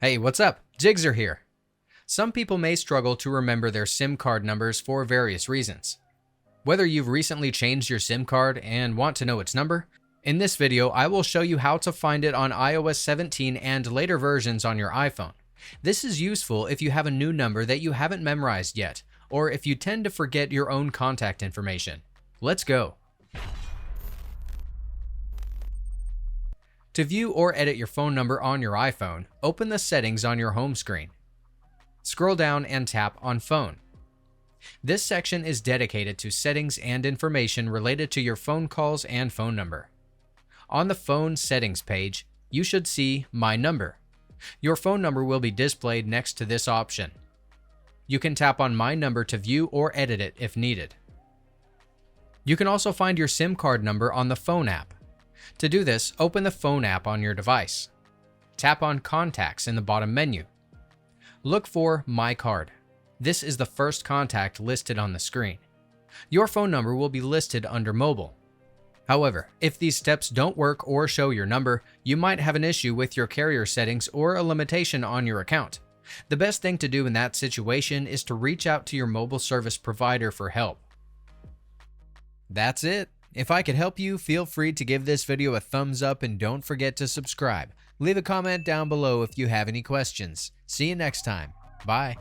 Hey, what's up? Jigxor here. Some people may struggle to remember their SIM card numbers for various reasons. Whether you've recently changed your SIM card and want to know its number, in this video I will show you how to find it on iOS 17 and later versions on your iPhone. This is useful if you have a new number that you haven't memorized yet, or if you tend to forget your own contact information. Let's go. To view or edit your phone number on your iPhone, open the settings on your home screen. Scroll down and tap on Phone. This section is dedicated to settings and information related to your phone calls and phone number. On the phone settings page, you should see My Number. Your phone number will be displayed next to this option. You can tap on My Number to view or edit it if needed. You can also find your SIM card number on the Phone app. To do this, open the Phone app on your device. Tap on Contacts in the bottom menu. Look for My Card. This is the first contact listed on the screen. Your phone number will be listed under Mobile. However, if these steps don't work or show your number, you might have an issue with your carrier settings or a limitation on your account. The best thing to do in that situation is to reach out to your mobile service provider for help. That's it. If I could help you, feel free to give this video a thumbs up and don't forget to subscribe. Leave a comment down below if you have any questions. See you next time. Bye.